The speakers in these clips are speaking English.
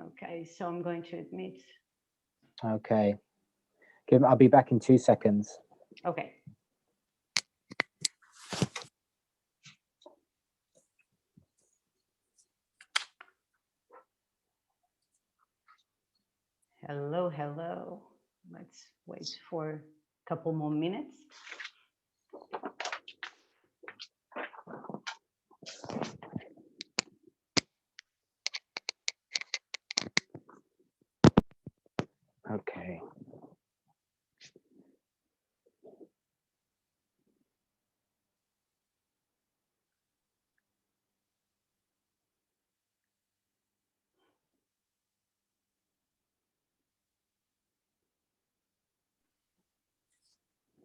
Okay, so I'm going to admit. Okay. I'll be back in 2 seconds. Okay. Hello, hello. Let's wait for a couple more minutes. Okay.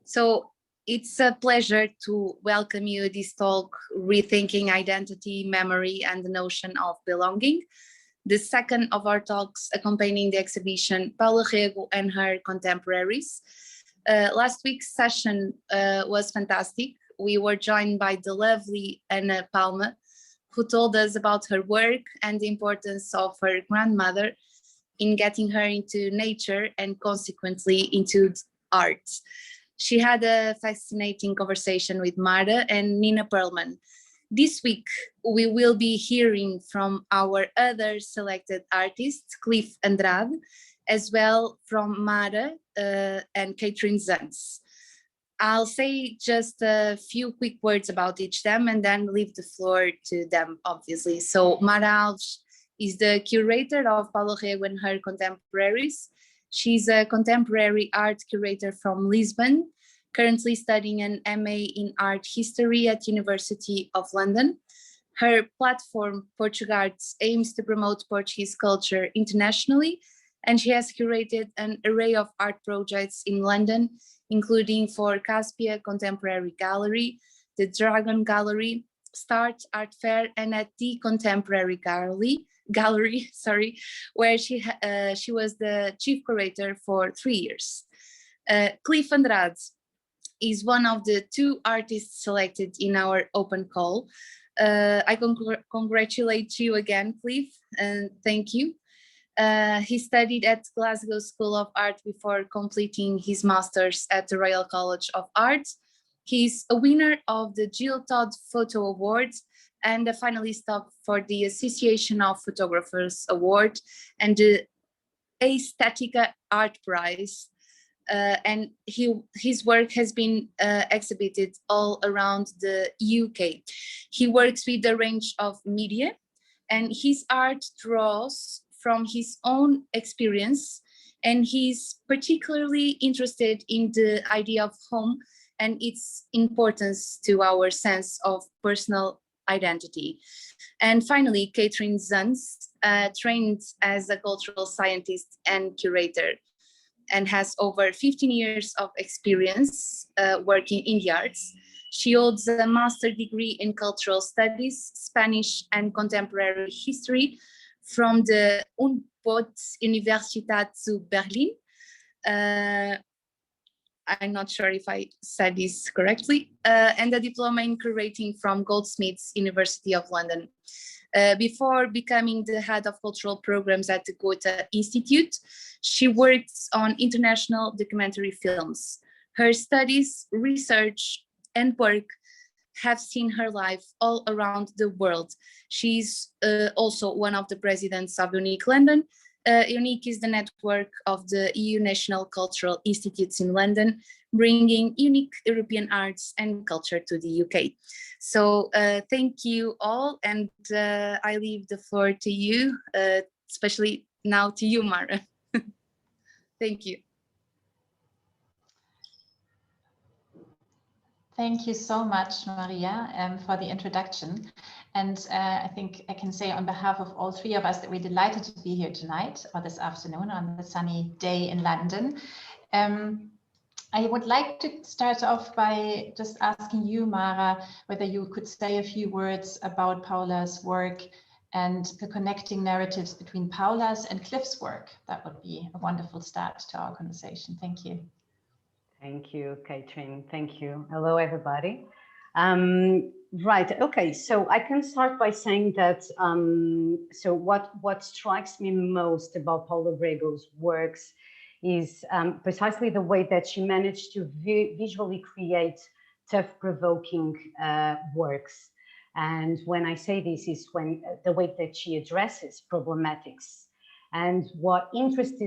So it's a pleasure to welcome you to this talk, Rethinking Identity, Memory, and the Notion of Belonging, the second of our talks accompanying the exhibition Paula Rego and her Contemporaries. Last week's session was fantastic. We were joined by the lovely Ana Paula, who told us about her work and the importance of her grandmother in getting her into nature and consequently into art. She had a fascinating conversation with Mara and Nina Perlman. This week, we will be hearing from our other selected artists, Cliff Andrade, as well from Mara and Katrin Sohns. I'll say just a few quick words about each of them and then leave the floor to them, obviously. So Mara Alves is the curator of Paula Rego and her Contemporaries. She's a contemporary art curator from Lisbon, currently studying an MA in art history at University of London. Her platform, Portugarts, aims to promote Portuguese culture internationally, and she has curated an array of art projects in London, including for Caspia Contemporary Gallery, the Dragon Gallery, Start Art Fair, and at the Contemporary Gallery, where she was the chief curator for 3 years. Cliff Andrade is one of the 2 artists selected in our open call. I congratulate you again, Cliff, and thank you. He studied at Glasgow School of Art before completing his master's at the Royal College of Art. He's a winner of the Jill Todd Photo Award and a finalist for the Association of Photographers Award and the Aesthetica Art Prize. And his work has been exhibited all around the UK. He works with a range of media, and his art draws from his own experience, and he's particularly interested in the idea of home and its importance to our sense of personal identity. And finally, Katrin Sohns, trained as a cultural scientist and curator, and has over 15 years of experience working in the arts. She holds a master's degree in cultural studies, Spanish and contemporary history from the Universität zu Berlin. I'm not sure if I said this correctly, and a diploma in curating from Goldsmiths University of London. Before becoming the head of cultural programs at the Goethe Institute, she worked on international documentary films. Her studies, research, and work have seen her life all around the world. She's also one of the presidents of UNIC London. UNIC is the network of the EU National Cultural Institutes in London, bringing unique European arts and culture to the UK. So thank you all, and I leave the floor to you, especially now to you, Mara. Thank you. Thank you so much, Maria, for the introduction. And I think I can say on behalf of all 3 of us that we're delighted to be here tonight or this afternoon on the sunny day in London. I would like to start off by just asking you, Mara, whether you could say a few words about Paula's work and the connecting narratives between Paula's and Cliff's work. That would be a wonderful start to our conversation. Thank you. Thank you, Katrin. Thank you. Hello, everybody. Right. Okay. So I can start by saying that. So what strikes me most about Paula Rego's works is precisely the way that she managed to visually create tough-provoking works. And when I say this, is when the way that she addresses problematics. And what interests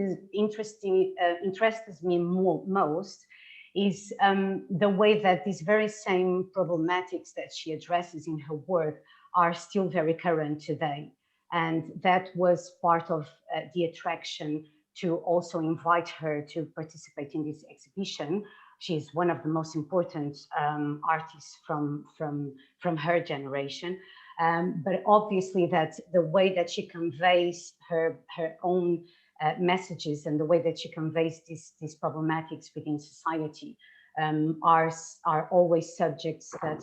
me most is the way that these very same problematics that she addresses in her work are still very current today. And that was part of the attraction to also invite her to participate in this exhibition. She's one of the most important artists from her generation. But obviously that the way that she conveys her own messages and the way that she conveys these problematics within society are always subjects that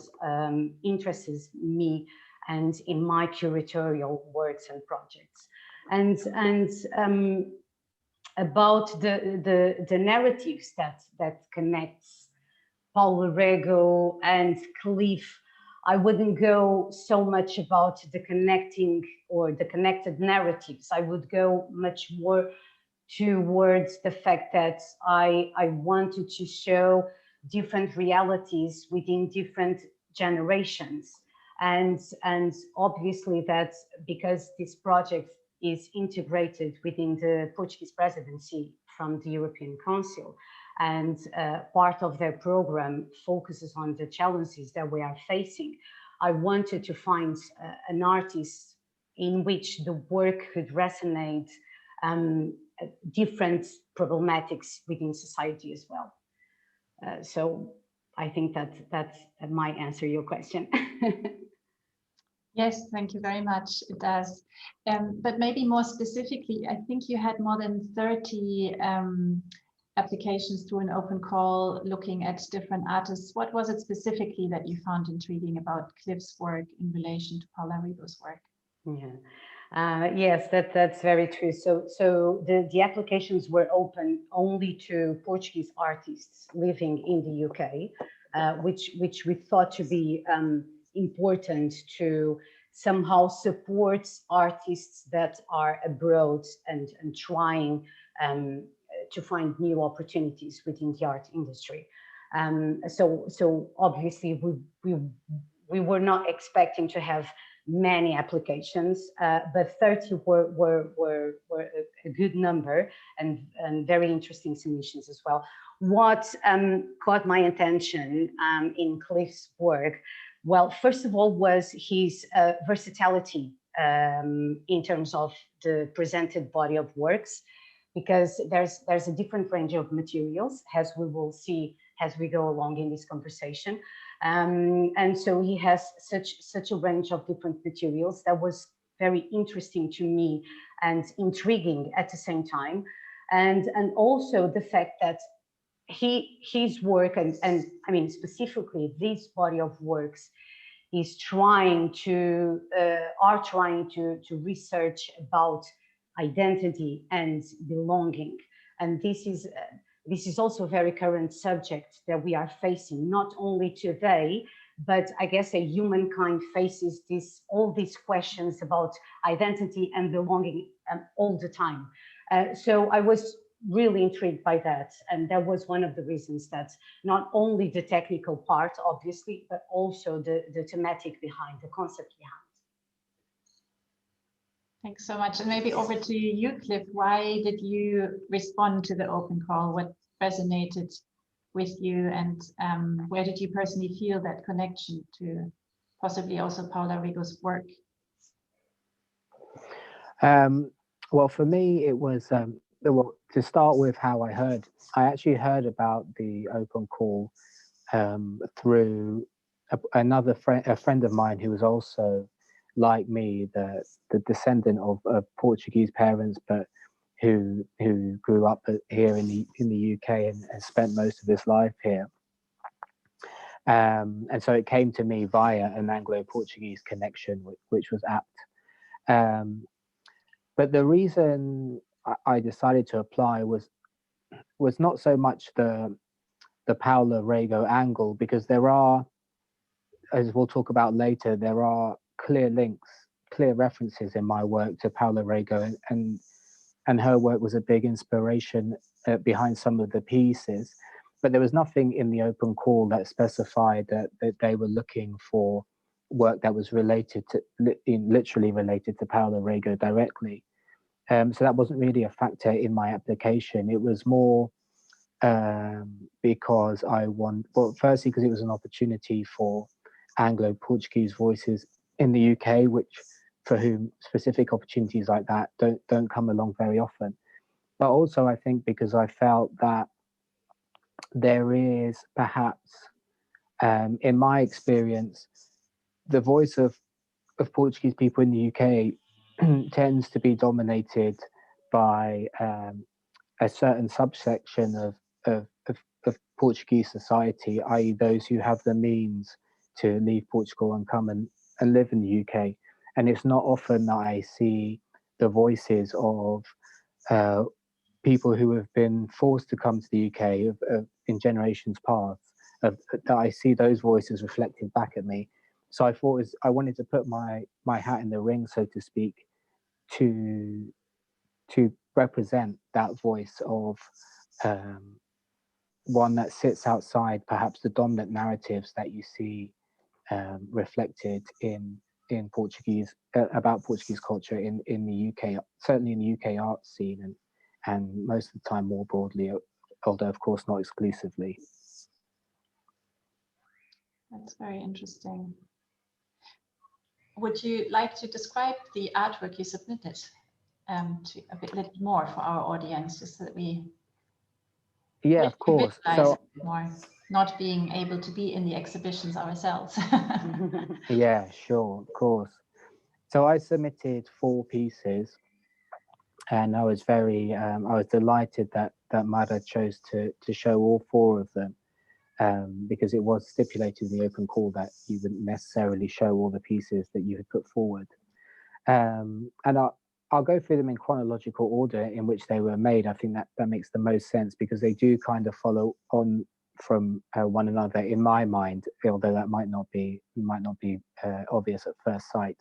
interests me and in my curatorial works and projects. And about the narratives that connects Paula Rego and Cliff, I wouldn't go so much about the connecting or the connected narratives. I would go much more towards the fact that I wanted to show different realities within different generations. And obviously that's because this project is integrated within the Portuguese presidency from the European Council. And part of their program focuses on the challenges that we are facing. I wanted to find an artist in which the work could resonate different problematics within society as well. So I think that might answer your question. Yes, thank you very much. It does. But maybe more specifically, I think you had more than 30 applications to an open call looking at different artists. What was it specifically that you found intriguing about Cliff's work in relation to Paula Rego's work? Yeah. Yes, that's very true. So the applications were open only to Portuguese artists living in the UK, which we thought to be important to somehow support artists that are abroad and trying to find new opportunities within the art industry. So obviously we were not expecting to have many applications, but 30 were a good number and very interesting submissions as well. What caught my attention in Cliff's work, well, first of all, was his versatility in terms of the presented body of works, because there's a different range of materials, as we will see as we go along in this conversation. And so he has such a range of different materials that was very interesting to me and intriguing at the same time. And also the fact that his work and I mean specifically this body of works is trying to research about identity and belonging. And this is also a very current subject that we are facing, not only today, but I guess humankind faces all these questions about identity and belonging all the time. So I was really intrigued by that. And that was one of the reasons that not only the technical part, obviously, but also the thematic behind, the concept behind. Thanks so much. And maybe over to you, Cliff. Why did you respond to the open call? What resonated with you, and where did you personally feel that connection to possibly also Paula Rego's work? Well, for me, it was well, to start with how I actually heard about the open call through a friend of mine who was also like me, the descendant of Portuguese parents, but who grew up here in the UK and spent most of his life here. And so it came to me via an Anglo-Portuguese connection, which was apt. But the reason I decided to apply was not so much the Paula Rego angle, because there are as we'll talk about later, there are clear links, clear references in my work to Paula Rego, and her work was a big inspiration behind some of the pieces. But there was nothing in the open call that specified that they were looking for work that was related to, literally related to Paula Rego directly. So that wasn't really a factor in my application. It was more because well, firstly, because it was an opportunity for Anglo-Portuguese voices in the UK, which for whom specific opportunities like that don't come along very often. But also, I think because I felt that there is perhaps, in my experience, the voice of Portuguese people in the UK tends to be dominated by a certain subsection of Portuguese society, i.e. those who have the means to leave Portugal and come and live in the UK. And it's not often that I see the voices of people who have been forced to come to the UK in generations past, that I see those voices reflected back at me. So I wanted to put my hat in the ring, so to speak, to represent that voice of one that sits outside perhaps the dominant narratives that you see reflected in Portuguese about Portuguese culture in the UK, certainly in the UK art scene, and most of the time more broadly, although of course not exclusively. That's very interesting. Would you like to describe the artwork you submitted to a little more for our audience, just so that we of course, visualize it more, not being able to be in the exhibitions ourselves? Yeah, sure, of course. So I submitted 4 pieces, and I was I was delighted that Mara chose to show all 4 of them, because it was stipulated in the open call that you wouldn't necessarily show all the pieces that you had put forward. And I'll go through them in chronological order in which they were made. I think that makes the most sense, because they do kind of follow on from one another in my mind, although that might not be obvious at first sight.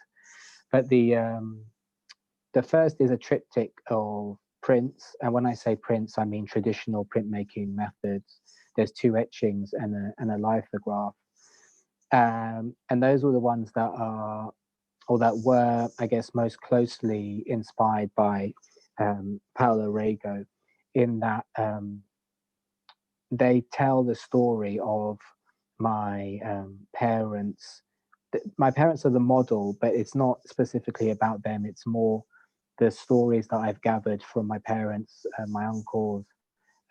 But the first is a triptych of prints, and when I say prints, I mean traditional printmaking methods. There's 2 etchings and a lithograph, and those were the ones that are, or that were, I guess, most closely inspired by Paula Rego, in that they tell the story of my parents. My parents are the model, but it's not specifically about them. It's more the stories that I've gathered from my parents, my uncles,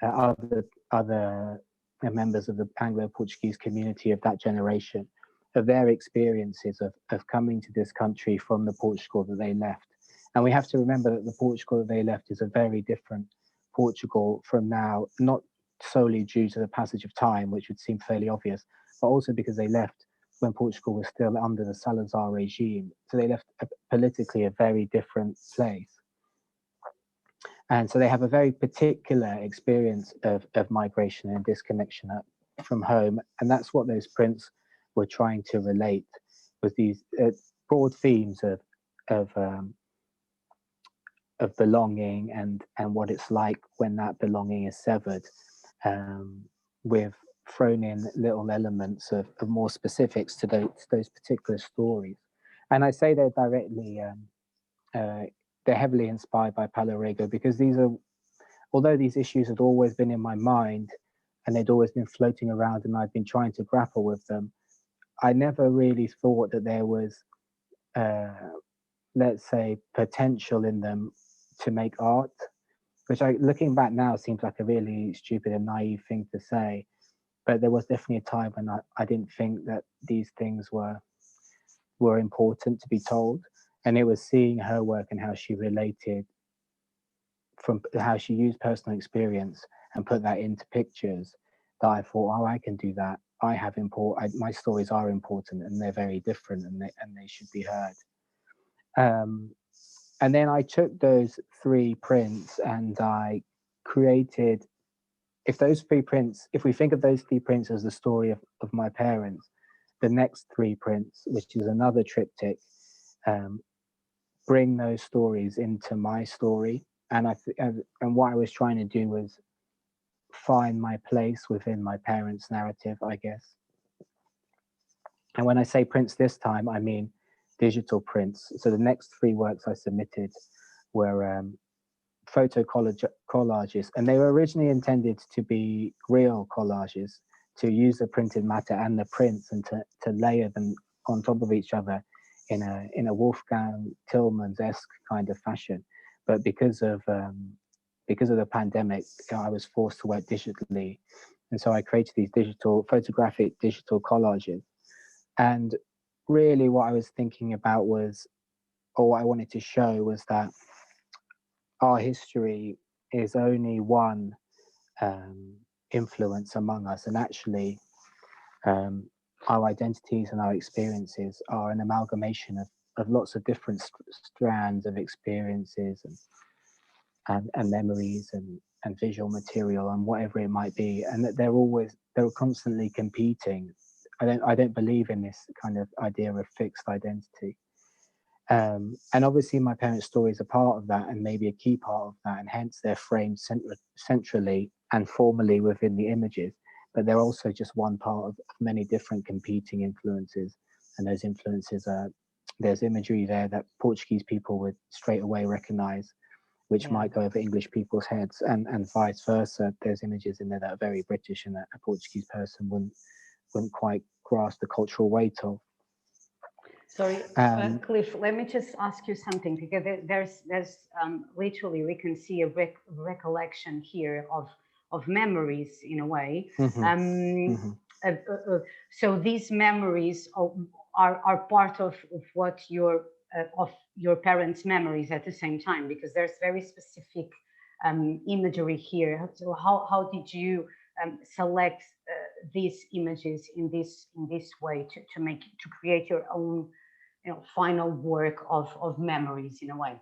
other members of the Anglo-Portuguese community of that generation, of their experiences of coming to this country from the Portugal that they left. And we have to remember that the Portugal that they left is a very different Portugal from now, not solely due to the passage of time, which would seem fairly obvious, but also because they left when Portugal was still under the Salazar regime. So they left politically a very different place. And so they have a very particular experience of migration and disconnection from home. And that's what those prints were trying to relate, with these broad themes of belonging and what it's like when that belonging is severed, with thrown in little elements of more specifics to those particular stories. And I say they're directly, they're heavily inspired by Paula Rego, because although these issues had always been in my mind and they'd always been floating around and I'd been trying to grapple with them, I never really thought that there was, let's say, potential in them to make art, which looking back now seems like a really stupid and naive thing to say. But there was definitely a time when I didn't think that these things were important to be told. And it was seeing her work and how she related, from how she used personal experience and put that into pictures, that I thought, oh, I can do that. My stories are important, and they're very different, and they should be heard. And then I took those 3 prints and I created, if we think of those 3 prints as the story of my parents, the next three prints, which is another triptych, bring those stories into my story. And and what I was trying to do was find my place within my parents' narrative, I guess. And when I say prints this time, I mean digital prints. So the next three works I submitted were photo collages, and they were originally intended to be real collages, to use the printed matter and the prints and to layer them on top of each other in a Wolfgang Tillmans-esque kind of fashion. But because of the pandemic, I was forced to work digitally, and so I created these photographic digital collages. And really what I was thinking about was, or what I wanted to show was that our history is only one influence among us, and actually our identities and our experiences are an amalgamation of lots of different strands of experiences and memories and visual material and whatever it might be, and that they're constantly competing. I don't believe in this kind of idea of fixed identity. And obviously my parents' stories are part of that, and maybe a key part of that, and hence they're framed centrally and formally within the images, but they're also just one part of many different competing influences. And those influences are, there's imagery there that Portuguese people would straight away recognize, which might go over English people's heads, and vice versa. There's images in there that are very British and that a Portuguese person wouldn't quite grasp the cultural weight of. Sorry, Cliff, let me just ask you something, because there's literally, we can see a recollection here of memories in a way. So these memories are part of what your parents' memories at the same time, because there's very specific imagery here. So how did you select these images in this way to create your own, final work of memories in a way?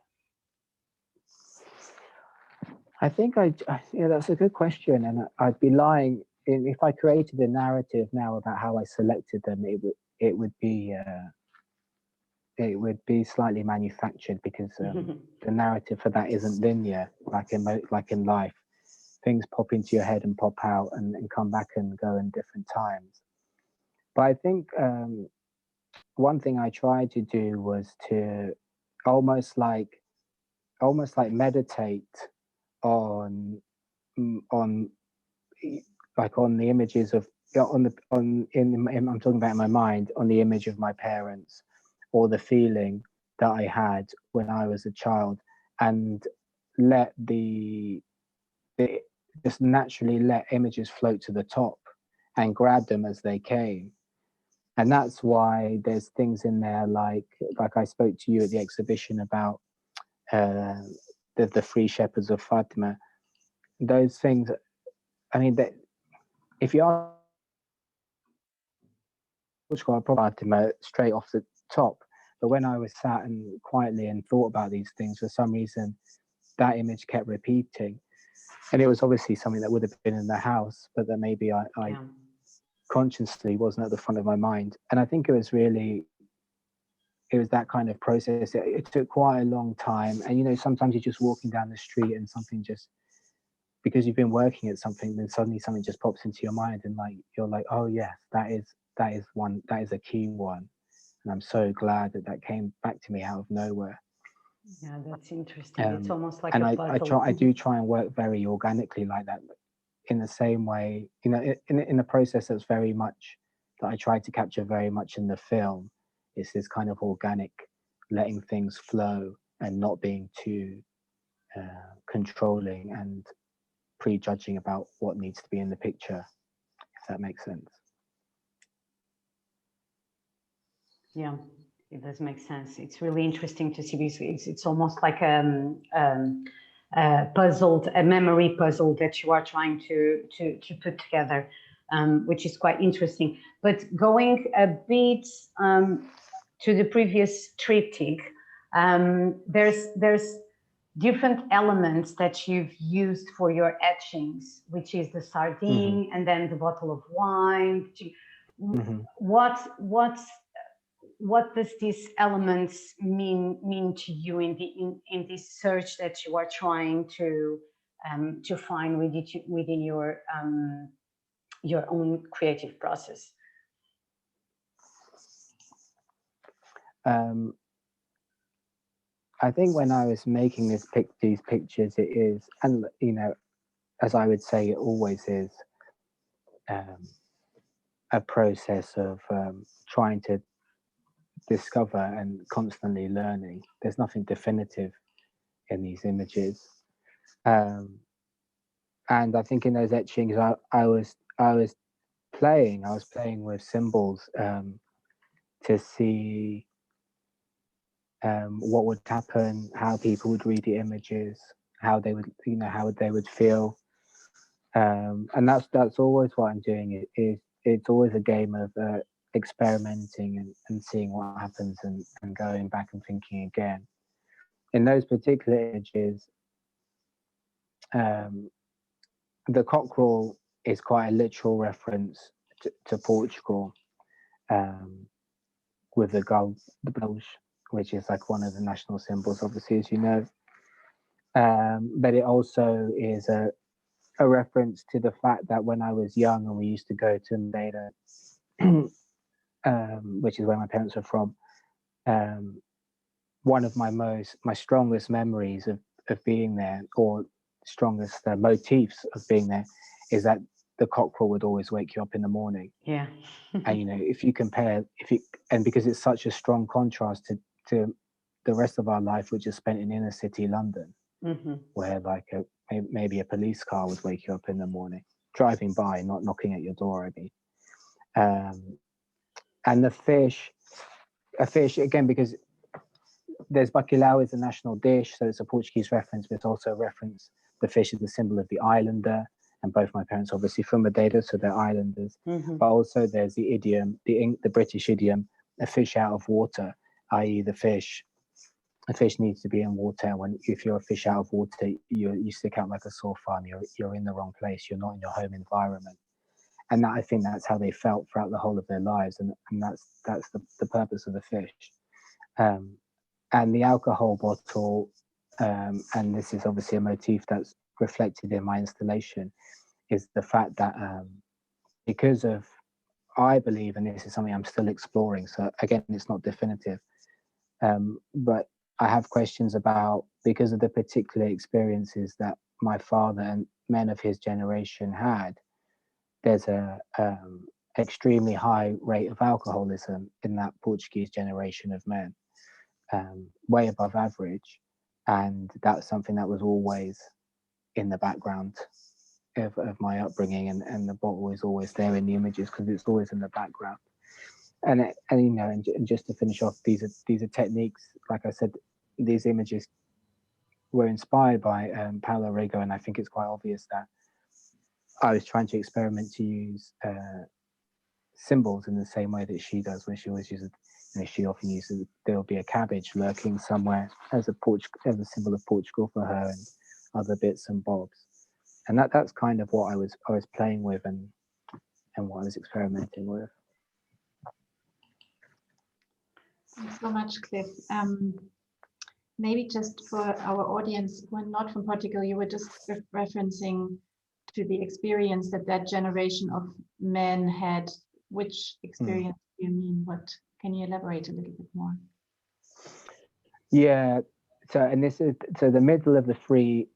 I think that's a good question, and I'd be lying if I created a narrative now about how I selected them. It would be slightly manufactured, because the narrative for that isn't linear, like in life. Things pop into your head and pop out and come back and go in different times. But I think one thing I tried to do was to almost like meditate on the images of I'm talking about in my mind, on the image of my parents, or the feeling that I had when I was a child, and just naturally let images float to the top and grab them as they came. And that's why there's things in there like I spoke to you at the exhibition about the Free Shepherds of Fatima. Those things, I mean, if you ask Fatima straight off the top, but when I was sat and quietly and thought about these things, for some reason, that image kept repeating. And it was obviously something that would have been in the house, but that maybe I consciously wasn't at the front of my mind. And I think it was that kind of process. It took quite a long time. And, sometimes you're just walking down the street and something just, because you've been working at something, then suddenly something just pops into your mind, and you're like, oh yes, that is a key one. And I'm so glad that came back to me out of nowhere. Yeah, that's interesting. It's almost like and a puzzle. I do try and work very organically like that, in the same way, in a process that's very much that I try to capture very much in the film. It's this kind of organic, letting things flow and not being too controlling and prejudging about what needs to be in the picture, if that makes sense. Yeah, it does make sense. It's really interesting to see this. It's almost like a memory puzzle that you are trying to put together, which is quite interesting. But going a bit to the previous triptych, there's different elements that you've used for your etchings, which is the sardine and then the bottle of wine. Mhm. What does these elements mean to you in this search that you are trying to find within your own creative process? I think when I was making these pictures, it is, and you know, as I would say, it always is a process of trying to discover and constantly learning. There's nothing definitive in these images, and I think in those etchings, I was playing with symbols to see what would happen, how people would read the images, how they would, you know, how they would feel, and that's always what I'm doing. It's always a game of experimenting and seeing what happens and going back and thinking again. In those particular images, the cockerel is quite a literal reference to Portugal, with the gull, the belge, which is like one of the national symbols, obviously, as you know. But it also is a reference to the fact that when I was young and we used to go to Madeira, which is where my parents are from, one of my strongest memories of being there, or strongest motifs of being there, is that the cockerel would always wake you up in the morning. Yeah. And you know, if you compare, and because it's such a strong contrast to the rest of our life, which is spent in inner city London, where like maybe a police car would wake you up in the morning, driving by, not knocking at your door. I mean, and a fish again, because there's bacalhau is a national dish, so it's a Portuguese reference, but it's also a reference. The fish is the symbol of the islander, and both my parents obviously from Madeira, so they're islanders. But also there's the idiom, the British idiom, a fish out of water, i.e. a fish needs to be in water. If you're a fish out of water, you stick out like a sore thumb. You're in the wrong place. You're not in your home environment. And I think that's how they felt throughout the whole of their lives, and that's the purpose of the fish. And the alcohol bottle, and this is obviously a motif that's reflected in my installation, is the fact that because of, I believe, and this is something I'm still exploring, so again, it's not definitive, but I have questions about, because of the particular experiences that my father and men of his generation had, there's a extremely high rate of alcoholism in that Portuguese generation of men, way above average. And that's something that was always in the background of my upbringing, and the bottle is always there in the images because it's always in the background. And you know, and just to finish off, these are techniques. Like I said, these images were inspired by Paula Rego, and I think it's quite obvious that I was trying to experiment to use symbols in the same way that she does, where she always uses, you know, she often uses, there'll be a cabbage lurking somewhere as a symbol of Portugal for her, and other bits and bobs. And that's kind of what I was playing with and what I was experimenting with. Thanks so much, Cliff. Maybe just for our audience who are not from Portugal, you were just referencing to the experience that generation of men had. Which experience do you mean? What can you elaborate a little bit more? Yeah. So, and this is, so the middle of the three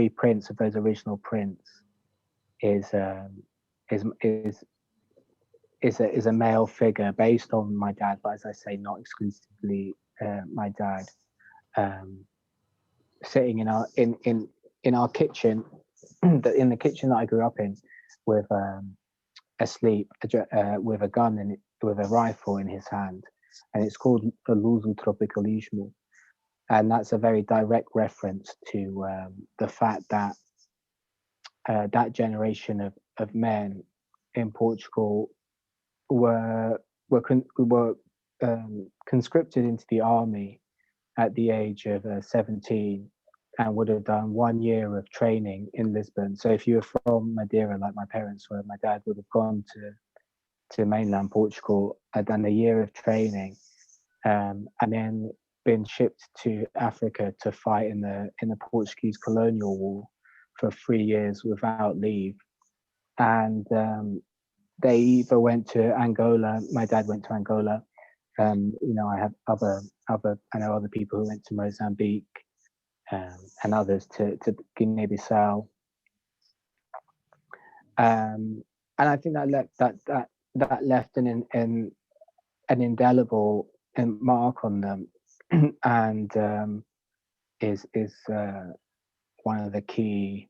prints of those original prints is a male figure based on my dad, but as I say, not exclusively my dad, sitting in our kitchen, in the kitchen that I grew up in, with asleep, with a gun in it, with a rifle in his hand, and it's called the Luso Tropicalismo, and that's a very direct reference to the fact that that generation of men in Portugal were conscripted into the army at the age of 17, and would have done 1 year of training in Lisbon. So if you were from Madeira, like my parents were, my dad would have gone to mainland Portugal. I'd done a year of training, and then been shipped to Africa to fight in the Portuguese colonial war for 3 years without leave. And they either went to Angola. My dad went to Angola. You know, I have I know other people who went to Mozambique, and others to Guinea-Bissau. And I think that left an indelible mark on them, and is one of the key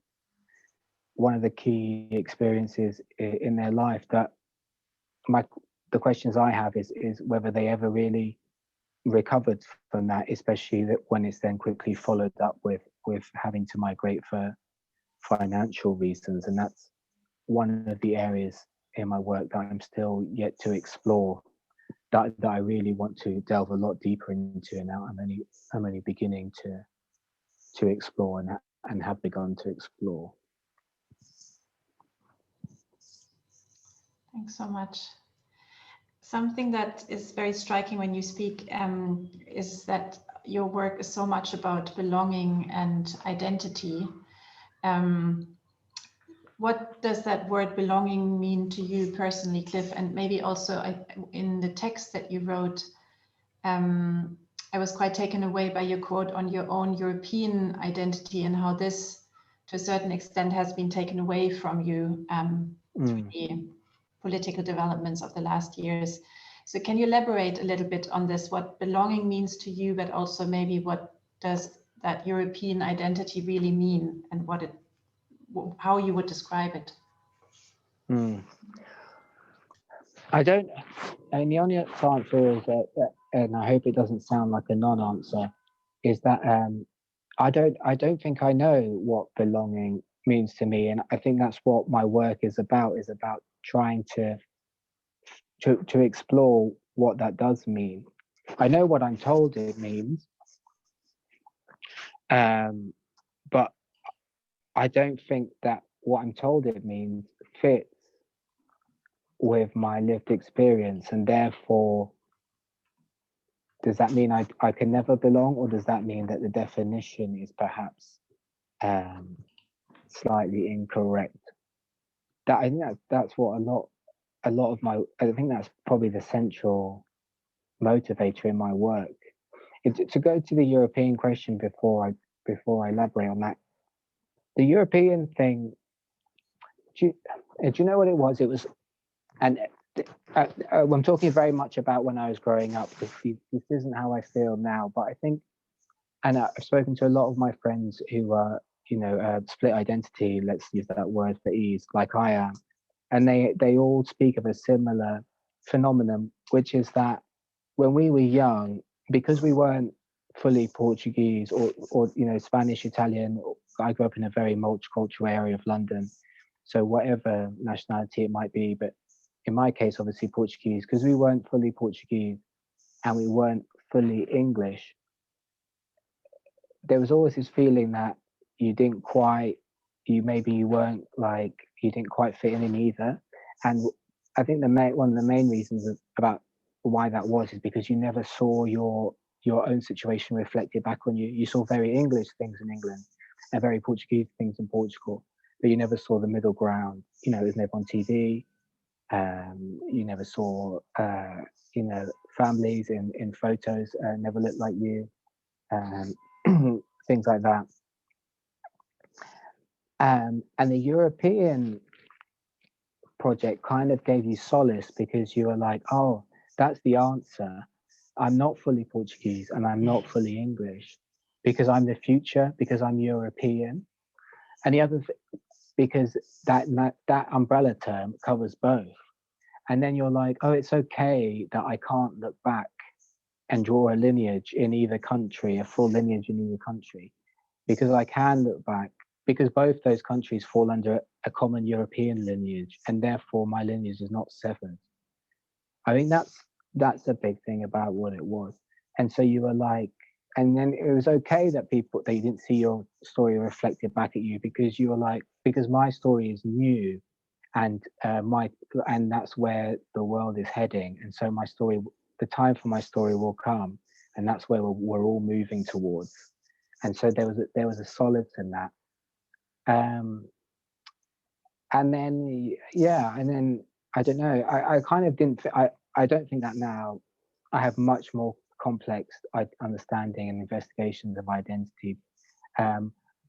experiences in their life. That the questions I have is whether they ever really recovered from that, especially that when it's then quickly followed up with having to migrate for financial reasons. And that's one of the areas in my work that I'm still yet to explore, that I really want to delve a lot deeper into, and now I'm only beginning to explore and have begun to explore. Thanks so much. Something that is very striking when you speak is that your work is so much about belonging and identity. What does that word belonging mean to you personally, Cliff? And maybe also in the text that you wrote, I was quite taken away by your quote on your own European identity and how this, to a certain extent, has been taken away from you through the political developments of the last years. So can you elaborate a little bit on this, what belonging means to you, but also maybe what does that European identity really mean, and how you would describe it? And the honest answer is that, and I hope it doesn't sound like a non-answer, is that I don't think I know what belonging means to me, and I think that's what my work is about trying to explore what that does mean. I know what I'm told it means, but I don't think that what I'm told it means fits with my lived experience, and therefore, does that mean I can never belong, or does that mean that the definition is perhaps slightly incorrect? That I think that's what a lot of my, I think that's probably the central motivator in my work. To go to the European question before I elaborate on that, the European thing, do you know what it was? It was, and I'm talking very much about when I was growing up, because this isn't how I feel now, but I think, and I've spoken to a lot of my friends who are, you know, split identity, let's use that word for ease, like I am, and they all speak of a similar phenomenon, which is that when we were young, because we weren't fully Portuguese or you know, Spanish, Italian, I grew up in a very multicultural area of London, so whatever nationality it might be, but in my case, obviously Portuguese, because we weren't fully Portuguese and we weren't fully English, there was always this feeling that you didn't quite fit in either. And I think one of the main reasons about why that was is because you never saw your own situation reflected back on you. You saw very English things in England and very Portuguese things in Portugal, but you never saw the middle ground. You know, it was never on TV. You never saw, you know, families in photos never looked like you, things like that. And the European project kind of gave you solace, because you were like, oh, that's the answer. I'm not fully Portuguese and I'm not fully English, because I'm the future, because I'm European. And the other because that umbrella term covers both. And then you're like, oh, it's okay that I can't look back and draw a lineage in either country, a full lineage in either country, because I can look back, because both those countries fall under a common European lineage, and therefore my lineage is not severed. I think that's a big thing about what it was. And so you were like, and then it was okay that you didn't see your story reflected back at you, because you were like, because my story is new, and and that's where the world is heading. And so my story, the time for my story will come, and that's where we're all moving towards. And so there was a solace in that. And then and then I don't know. I kind of didn't. I don't think that now. I have much more complex understanding and investigations of identity.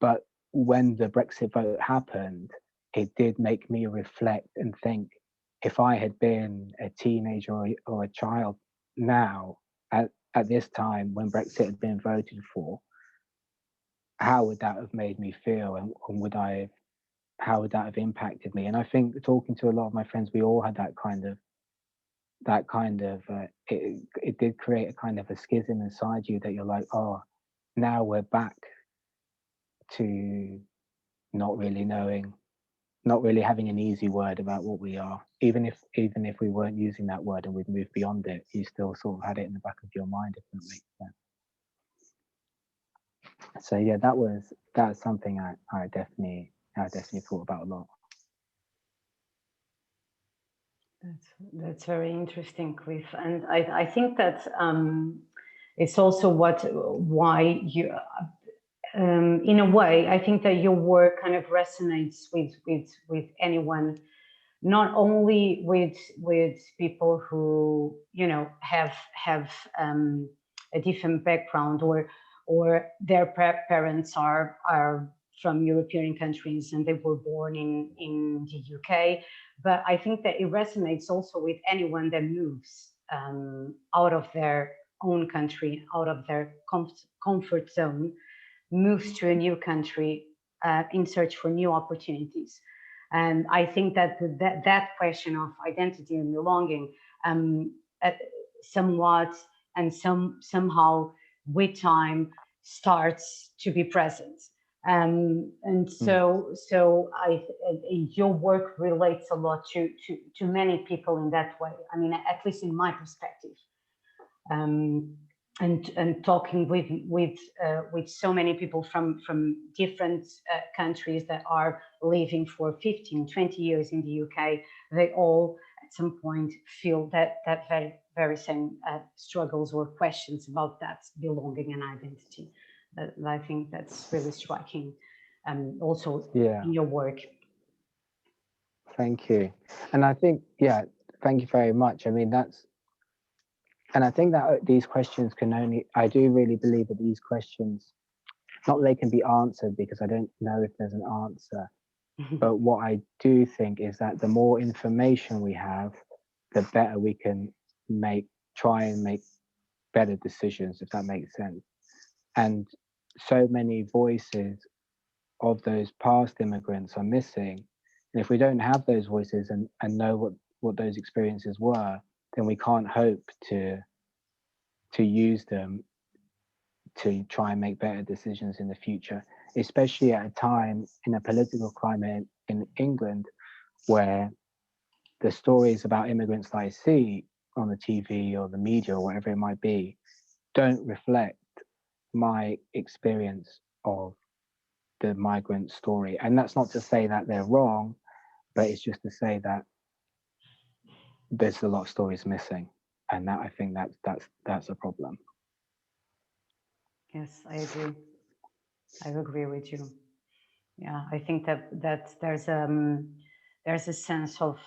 But when the Brexit vote happened, it did make me reflect and think, if I had been a teenager or a child now at this time when Brexit had been voted for, how would that have made me feel, and how would that have impacted me? And I think, talking to a lot of my friends, we all had that kind of it did create a kind of a schism inside you, that you're like, oh, now we're back to not really knowing, not really having an easy word about what we are. Even if we weren't using that word and we'd moved beyond it, you still sort of had it in the back of your mind, if that makes sense. So yeah, that's something I definitely thought about a lot. That's very interesting, Cliff. And I think that it's also why you, in a way, I think that your work kind of resonates with anyone, not only with people who, you know, have a different background, or their parents are from European countries and they were born in the UK. But I think that it resonates also with anyone that moves out of their own country, out of their comfort zone, moves to a new country in search for new opportunities. And I think that that question of identity and belonging somewhat and somehow with time starts to be present. And so your work relates a lot to many people in that way. I mean, at least in my perspective. And talking with so many people from different countries that are living for 15, 20 years in the UK, they all at some point feel that very same struggles or questions about that belonging and identity. I think that's really striking, also in your work. Thank you. And I think, thank you very much. I mean, and I think that these questions I do really believe that these questions, not that they can be answered, because I don't know if there's an answer, but what I do think is that the more information we have, the better we can try and make better decisions, if that makes sense. And so many voices of those past immigrants are missing. And if we don't have those voices and know what those experiences were, then we can't hope to use them to try and make better decisions in the future, especially at a time in a political climate in England where the stories about immigrants that I see on the TV or the media or whatever it might be don't reflect my experience of the migrant story. And that's not to say that they're wrong, but it's just to say that there's a lot of stories missing, and that I think that's a problem. Yes, I agree. I agree with you. Yeah, I think that there's a sense of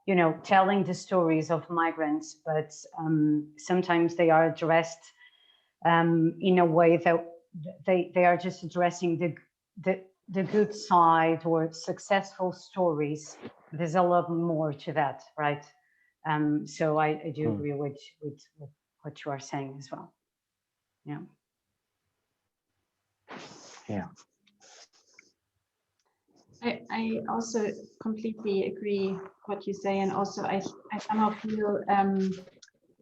you know, telling the stories of migrants, but sometimes they are addressed in a way that they are just addressing the good side or successful stories. There's a lot more to that, right? So I do agree with what you are saying as well. Yeah. Yeah. I also completely agree what you say, and also I somehow feel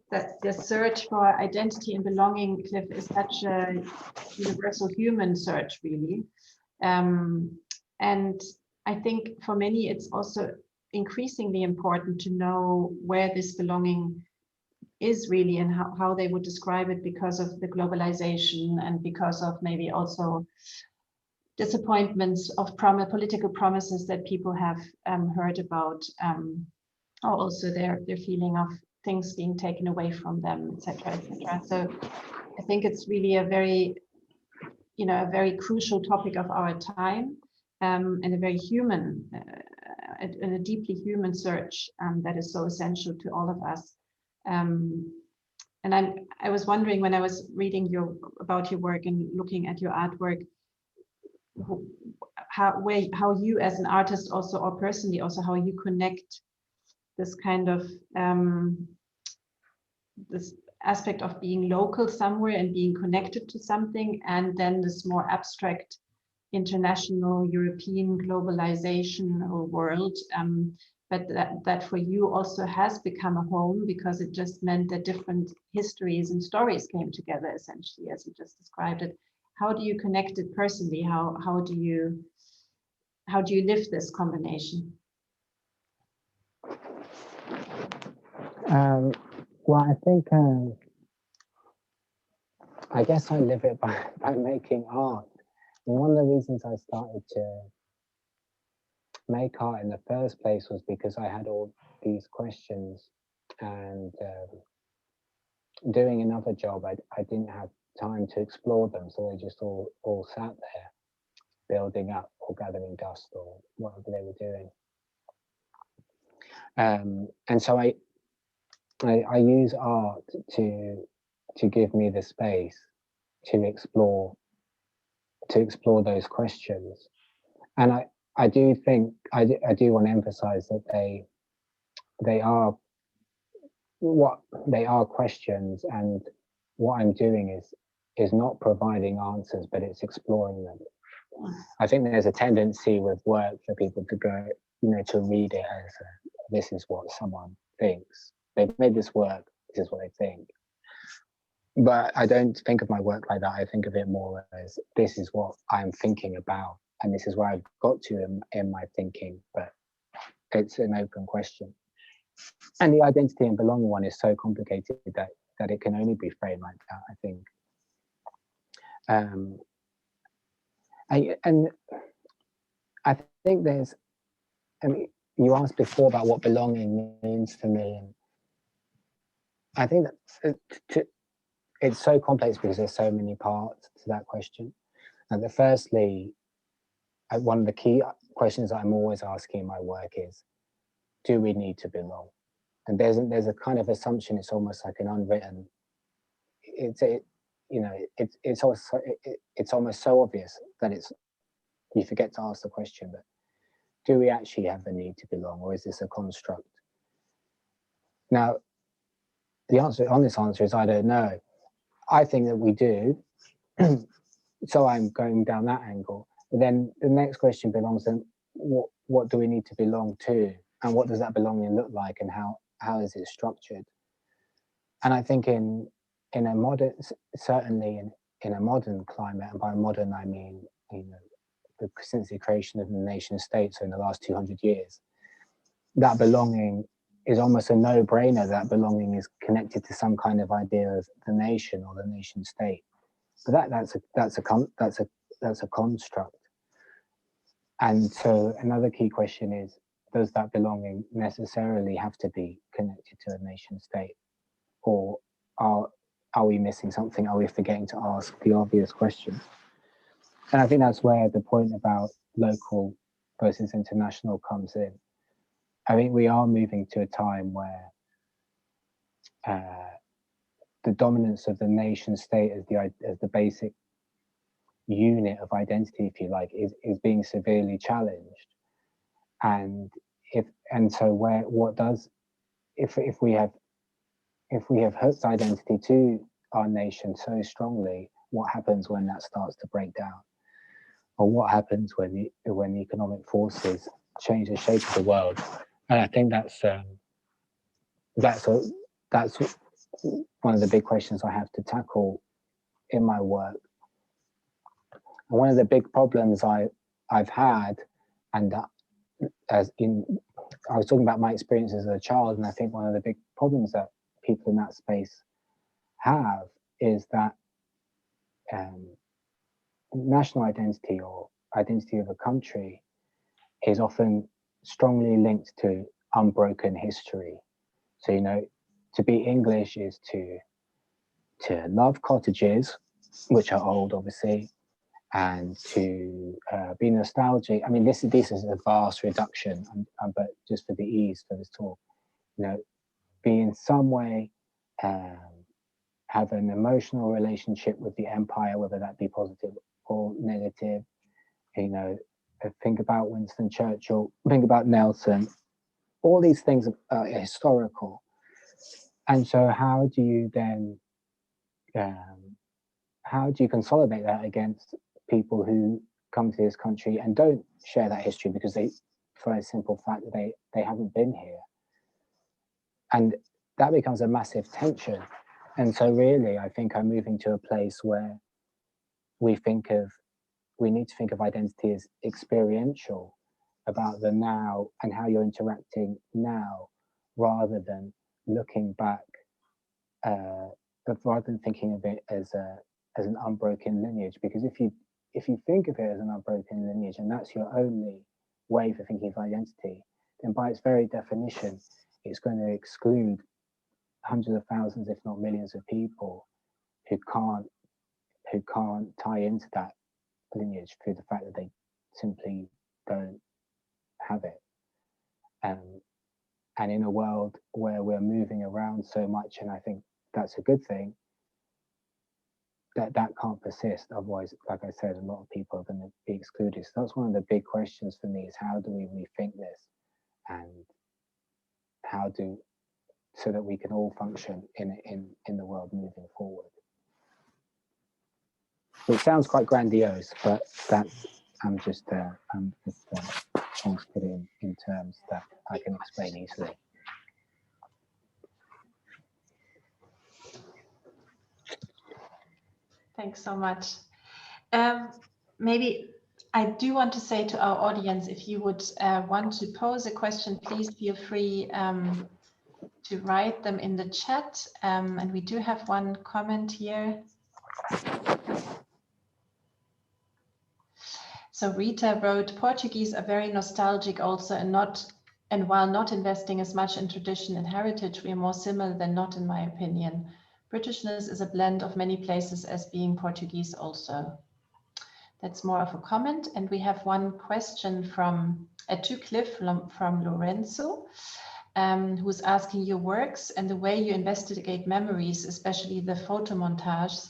that the search for identity and belonging, Cliff, is such a universal human search, really. And I think for many, it's also increasingly important to know where this belonging is really, and how they would describe it, because of the globalization and because of maybe also disappointments of political promises that people have heard about, or also their feeling of things being taken away from them, etc., etc. So I think it's really a very, a very crucial topic of our time, and a very human, and a deeply human search that is so essential to all of us. And I was wondering, when I was reading about your work and looking at your artwork, how you as an artist also, or personally also, how you connect this kind of this aspect of being local somewhere and being connected to something, and then this more abstract international European globalization or world, but that for you also has become a home, because it just meant that different histories and stories came together, essentially, as you just described it. How do you connect it personally? How do you live this combination? Well, I think I guess I live it by making art. And one of the reasons I started to make art in the first place was because I had all these questions, and doing another job, I didn't have time to explore them, so they just all sat there, building up or gathering dust or whatever they were doing. And so I use art to give me the space to explore those questions. And I do think I do want to emphasize that they are questions, and what I'm doing is not providing answers, but it's exploring them. I think there's a tendency with work for people to go, to read it as this is what someone thinks. They've made this work, this is what they think. But I don't think of my work like that. I think of it more as this is what I'm thinking about, and this is where I've got to in my thinking, but it's an open question. And the identity and belonging one is so complicated that it can only be framed like that, I think. And I think there's, you asked before about what belonging means to me, and I think that it's so complex because there's so many parts to that question. And firstly, one of the key questions I'm always asking in my work is, do we need to belong? And there's a kind of assumption, it's almost like an unwritten, it's almost so obvious that you forget to ask the question, but do we actually have the need to belong, or is this a construct? Now, the honest answer is I don't know. I think that we do, so I'm going down that angle. But then the next question belongs, then what do we need to belong to, and what does that belonging look like, and how is it structured? And I think in a modern, certainly in a modern climate, and by modern I mean since the creation of the nation state, so in the last 200 years, that belonging is almost a no-brainer. That belonging is connected to some kind of idea of the nation or the nation state. But that's a construct. And so another key question is, does that belonging necessarily have to be connected to a nation state, or are we missing something? Are we forgetting to ask the obvious question? And I think that's where the point about local versus international comes in. I think we are moving to a time where the dominance of the nation state as the basic unit of identity, if you like, is being severely challenged. And if we have hooked identity to our nation so strongly, what happens when that starts to break down? Or what happens when the economic forces change the shape of the world? And I think that's one of the big questions I have to tackle in my work. And one of the big problems I've had, and I was talking about my experiences as a child, and I think one of the big problems that people in that space have is that national identity or identity of a country is often strongly linked to unbroken history. So, you know, to be English is to love cottages, which are old, obviously, and to be nostalgic. I mean, this is a vast reduction, but just for the ease for this talk, you know, be in some way have an emotional relationship with the empire, whether that be positive or negative. You know, think about Winston Churchill, think about Nelson. All these things are historical. And so how do you then, how do you consolidate that against people who come to this country and don't share that history because they, for a simple fact that they haven't been here? And that becomes a massive tension. And so really, I think I'm moving to a place where we need to think of identity as experiential, about the now and how you're interacting now, rather than looking back, rather than thinking of it as an unbroken lineage. Because if you think of it as an unbroken lineage and that's your only way for thinking of identity, then by its very definition, it's going to exclude hundreds of thousands, if not millions, of people who can't tie into that lineage through the fact that they simply don't have it. And in a world where we're moving around so much, and I think that's a good thing, that can't persist. Otherwise, like I said, a lot of people are going to be excluded. So that's one of the big questions for me, is how do we rethink this, and so that we can all function in the world moving forward. It sounds quite grandiose, but that's I'm just trying to put it in terms that I can explain easily. Thanks so much. Maybe I do want to say to our audience, if you would want to pose a question, please feel free to write them in the chat. And we do have one comment here. So Rita wrote, Portuguese are very nostalgic also, and while not investing as much in tradition and heritage, we are more similar than not, in my opinion. Britishness is a blend of many places as being Portuguese also. That's more of a comment. And we have one question to Cliff from Lorenzo, who's asking, your works and the way you investigate memories, especially the photo montages,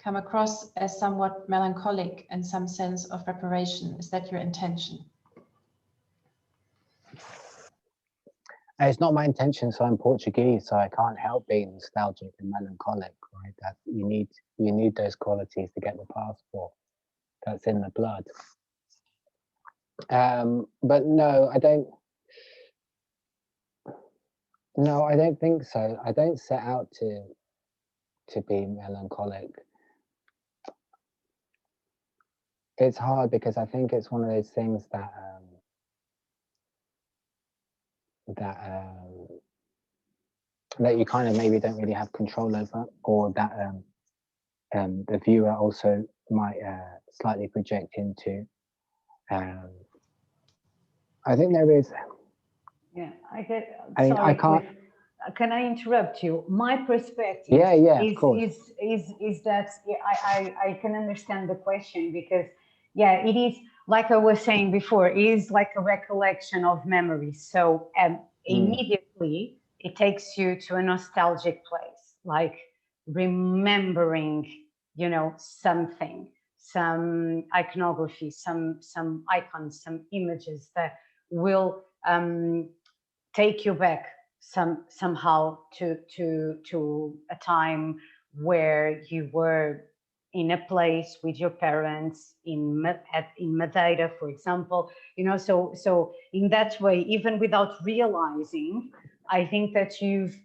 come across as somewhat melancholic and some sense of reparation. Is that your intention? It's not my intention, so I'm Portuguese, so I can't help being nostalgic and melancholic, right? That you need those qualities to get the passport. That's in the blood. But no, I don't think so. I don't set out to be melancholic. It's hard because I think it's one of those things that that you kind of maybe don't really have control over, or that the viewer also might slightly project into. I think there is. Yeah, I can't. Can I interrupt you? My perspective is that I can understand the question, because it is, like I was saying before, it is like a recollection of memories. So immediately it takes you to a nostalgic place, like remembering, something, some iconography, some icons, some images that will take you back somehow to a time where you were in a place with your parents in Madeira, for example. So in that way, even without realizing, I think that you've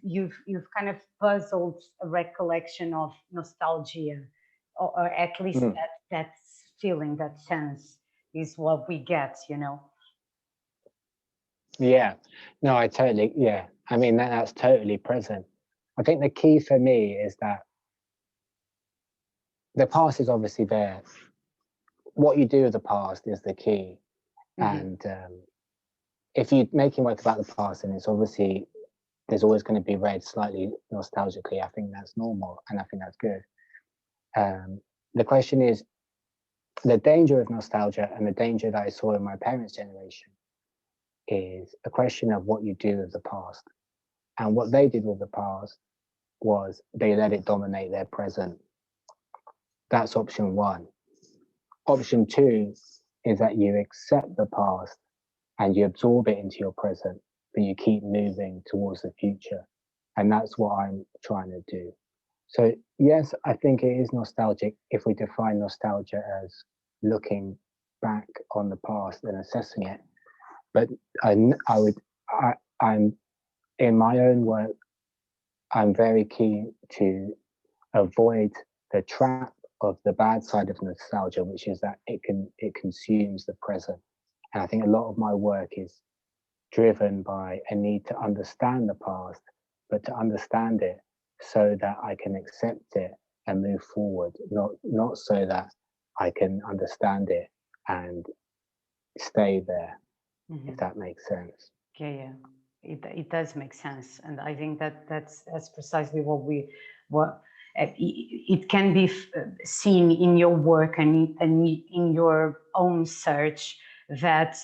kind of puzzled a recollection of nostalgia, or at least that feeling, that sense is what we get. Yeah, no, I mean, that's totally present. I think the key for me is that the past is obviously there, what you do with the past is the key. And if you're making work about the past, and it's obviously, there's always going to be read slightly nostalgically. I think that's normal, and I think that's good. The question is, the danger of nostalgia, and the danger that I saw in my parents' generation, is a question of what you do with the past. And what they did with the past was they let it dominate their present. That's option one. Option two is that you accept the past and you absorb it into your present, but you keep moving towards the future. And that's what I'm trying to do. So yes, I think it is nostalgic if we define nostalgia as looking back on the past and assessing it. But I'm in my own work, I'm very keen to avoid the trap of the bad side of nostalgia, which is that it consumes the present. And I think a lot of my work is driven by a need to understand the past, but to understand it so that I can accept it and move forward, not so that I can understand it and stay there, if that makes sense. Yeah, it does make sense, and I think that's precisely what it can be seen in your work and in your own search, that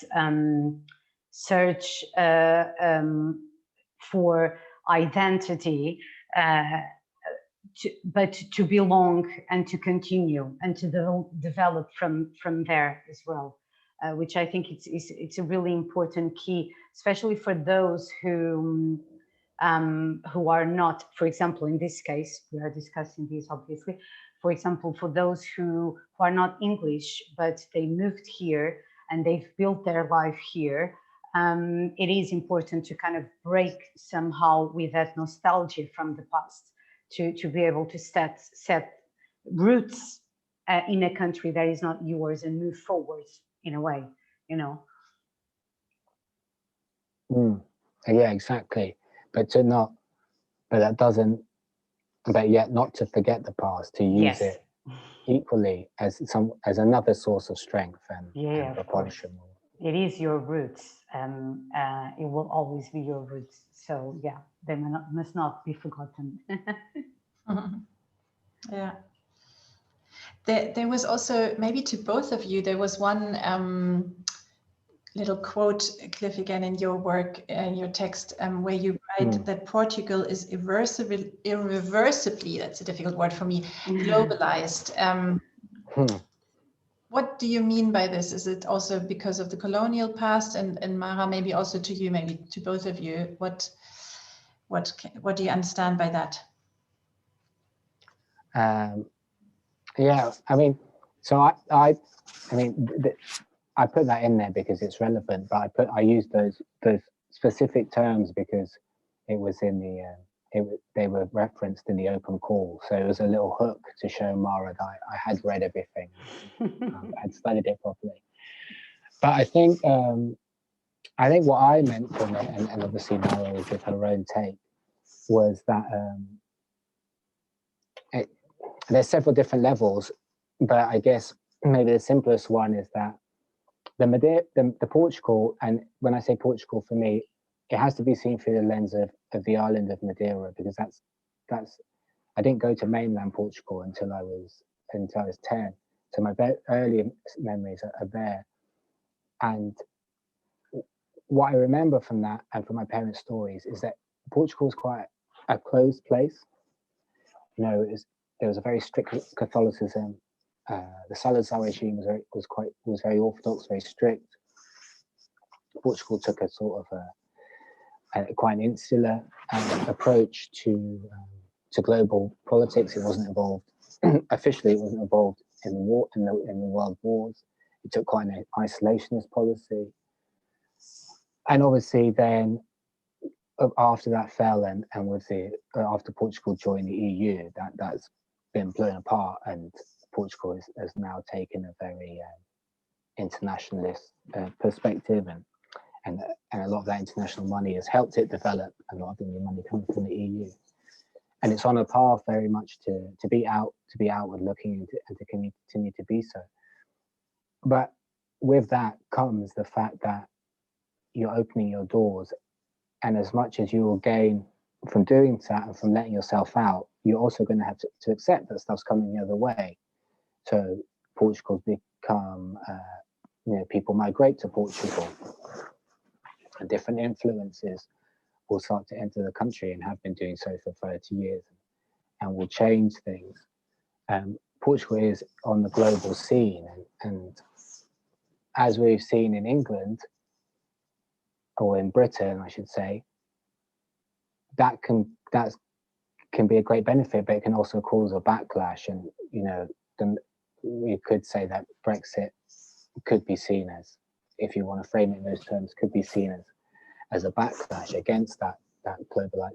search for identity, but to belong and to continue and to develop from there as well. Which I think it's a really important key, especially for those who are not, for example, in this case, we are discussing this obviously, for example, for those who are not English, but they moved here and they've built their life here. It is important to kind of break somehow with that nostalgia from the past, to be able to set roots in a country that is not yours and move forward in a way, you know. Yeah, exactly. But yet not to forget the past, to use it equally as another source of strength and propulsion. It is your roots, and it will always be your roots. So yeah, they must not be forgotten. Yeah. There was also, maybe to both of you, there was one little quote, Cliff, again in your work, in your text, where you write that Portugal is irreversibly, that's a difficult word for me, globalized. What do you mean by this? Is it also because of the colonial past? And Mara, maybe also to you, maybe to both of you, what do you understand by that? Yeah, I mean, so I put that in there because it's relevant, but I use those specific terms because it was in they were referenced in the open call, so it was a little hook to show Mara that I had read everything, had studied it properly. But I think what I meant from it, and obviously Mara with her own take, was that there's several different levels, but I guess maybe the simplest one is that the Portugal, and when I say Portugal, for me, it has to be seen through the lens of the island of Madeira, because that's I didn't go to mainland Portugal until I was 10, so my early memories are there. And what I remember from that and from my parents' stories is that Portugal is quite a closed place. You know, there was a very strict Catholicism. The Salazar regime was very orthodox, very strict. Portugal took a sort of quite an insular approach to global politics. It wasn't involved officially. It wasn't involved in the war in the world wars. It took quite an isolationist policy, and obviously then after that fell and with after Portugal joined the EU, that's been blown apart, and Portugal has now taken a very internationalist perspective, and a lot of that international money has helped it develop. A lot of the new money coming from the EU, and it's on a path very much to be outward looking and to continue to be so. but with that comes the fact that you're opening your doors, and as much as you will gain from doing that and from letting yourself out, you're also going to have to accept that stuff's coming the other way. So Portugal's become, people migrate to Portugal, and different influences will start to enter the country and have been doing so for 30 years, and will change things. Portugal is on the global scene, and as we've seen in England, or in Britain, I should say, that can be a great benefit, but it can also cause a backlash. And we could say that Brexit could be seen as, if you want to frame it in those terms, could be seen as a backlash against that global,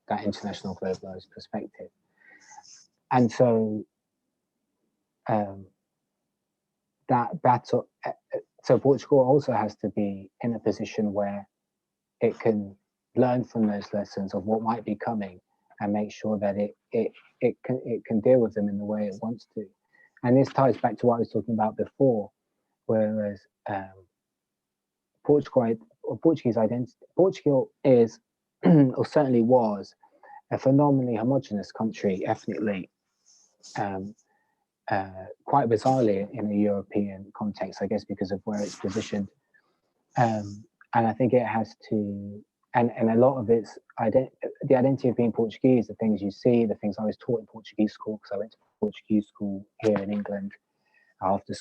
that international globalized perspective. And so that battle, so Portugal also has to be in a position where it can learn from those lessons of what might be coming, and make sure that it can deal with them in the way it wants to. And this ties back to what I was talking about before, whereas Portuguese identity, Portugal is, or certainly was, a phenomenally homogenous country ethnically, quite bizarrely in a European context, I guess, because of where it's positioned. And I think it has to, and a lot of its the identity of being Portuguese, the things you see, the things I was taught in Portuguese school, because I went to Portuguese school here in England after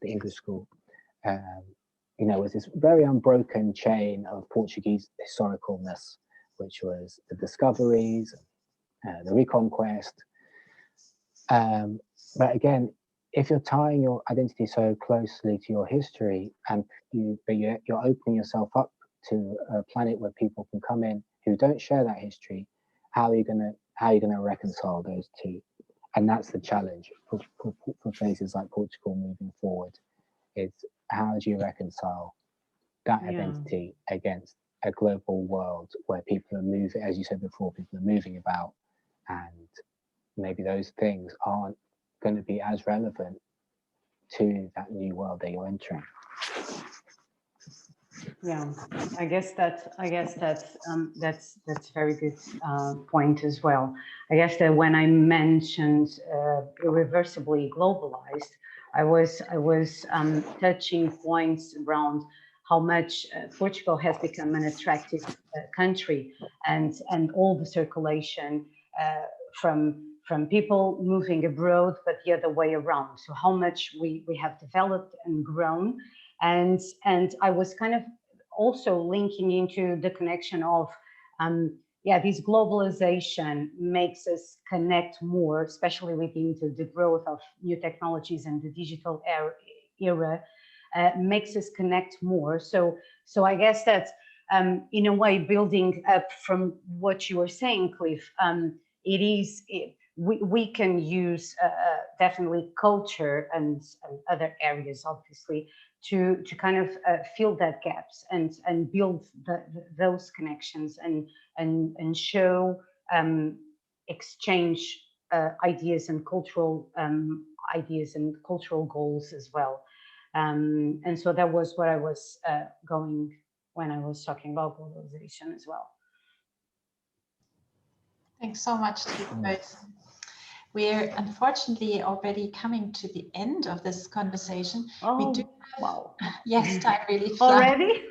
English school. Was this very unbroken chain of Portuguese historicalness, which was the discoveries, the reconquest. But again, if you're tying your identity so closely to your history, and you're opening yourself up to a planet where people can come in who don't share that history, how are you gonna reconcile those two? And that's the challenge for places like Portugal moving forward. Is how do you reconcile that identity against a global world where people are moving, as you said before, people are moving about, and maybe those things aren't going to be as relevant to that new world that you're entering. Yeah, I guess that's very good point as well. I guess that when I mentioned irreversibly globalized, I was touching points around how much Portugal has become an attractive country, and all the circulation from people moving abroad, but the other way around. So how much we have developed and grown. And I was kind of also linking into the connection of, this globalization makes us connect more, especially within the growth of new technologies and the digital era, makes us connect more. So I guess that in a way, building up from what you were saying, Cliff, we can use definitely culture and other areas, obviously, to kind of fill that gaps and build those connections and show, exchange ideas and cultural goals as well. And so that was what I was going when I was talking about globalization as well. Thanks so much to you both. We're unfortunately already coming to the end of this conversation. Oh, wow. Yes, time really flies. Already?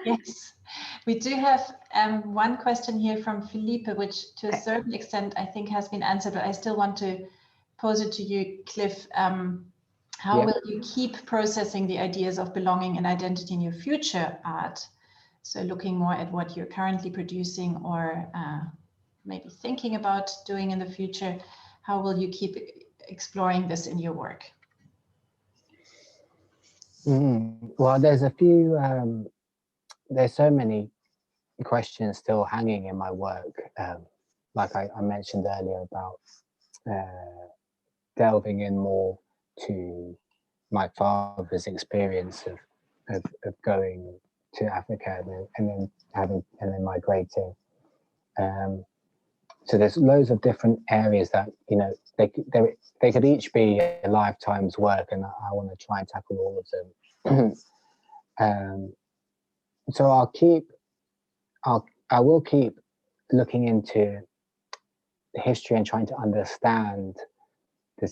Yes. We do have one question here from Felipe, which to a certain extent I think has been answered, but I still want to pose it to you, Cliff. How will you keep processing the ideas of belonging and identity in your future art? So looking more at what you're currently producing, or maybe thinking about doing in the future, how will you keep exploring this in your work? Well, there's a few, there's so many questions still hanging in my work. Like I mentioned earlier about delving in more to my father's experience of going to Africa and then migrating. So there's loads of different areas that, you know, they could each be a lifetime's work, and I want to try and tackle all of them. So I will keep looking into the history and trying to understand the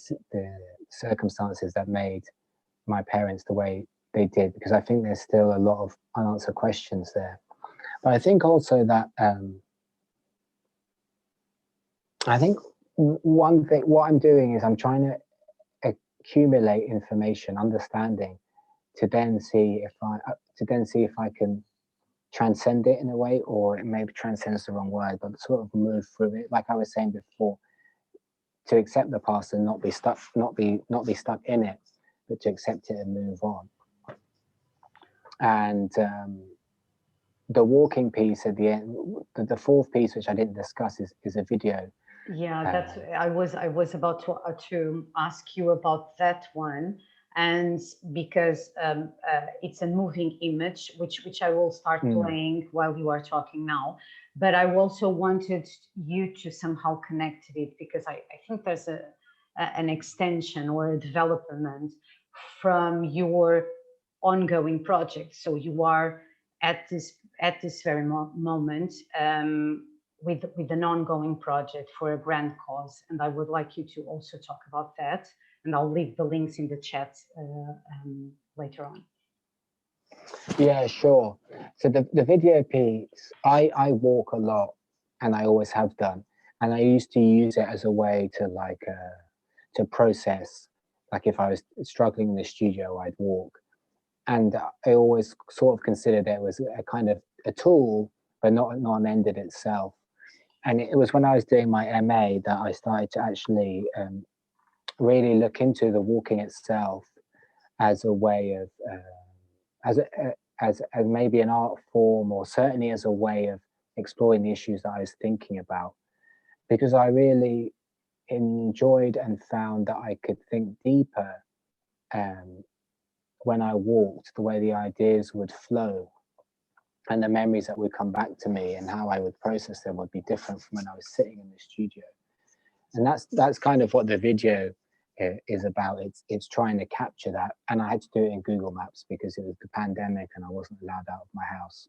circumstances that made my parents the way they did, because I think there's still a lot of unanswered questions there. But I think also that I think one thing, what I'm doing is I'm trying to accumulate information, understanding, to then see if I can transcend it in a way, or maybe transcend's the wrong word, but sort of move through it. Like I was saying before, to accept the past and not be stuck in it, but to accept it and move on. And the walking piece at the end, the fourth piece, which I didn't discuss, is a video. Yeah, that's I was about to ask you about that one, and because it's a moving image, which I will start playing while you are talking now. But I also wanted you to somehow connect it, because I think there's an extension or a development from your ongoing project. So you are at this very moment with an ongoing project for a grand cause, and I would like you to also talk about that, and I'll leave the links in the chat later on. Yeah, sure. So the video piece, I walk a lot, and I always have done, and I used to use it as a way to to process. Like if I was struggling in the studio, I'd walk, and I always sort of considered it was a kind of a tool, but not an end in itself. And it was when I was doing my MA that I started to actually really look into the walking itself as a way of as maybe an art form, or certainly as a way of exploring the issues that I was thinking about, because I really enjoyed and found that I could think deeper when I walked, the way the ideas would flow and the memories that would come back to me and how I would process them would be different from when I was sitting in the studio. And that's kind of what the video is about. It's trying to capture that, and I had to do it in Google Maps because it was the pandemic and I wasn't allowed out of my house,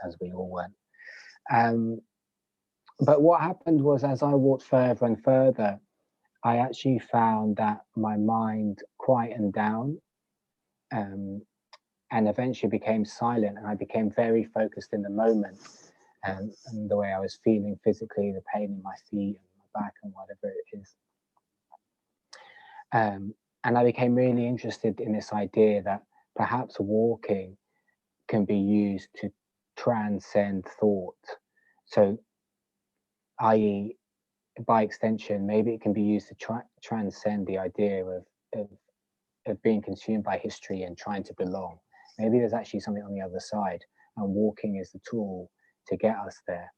as we all weren't. But what happened was, as I walked further and further, I actually found that my mind quietened down, and eventually became silent, and I became very focused in the moment, and the way I was feeling physically, the pain in my feet and my back and whatever it is. And I became really interested in this idea that perhaps walking can be used to transcend thought. So, i.e., by extension, maybe it can be used to transcend the idea of being consumed by history and trying to belong. Maybe there's actually something on the other side, and walking is the tool to get us there.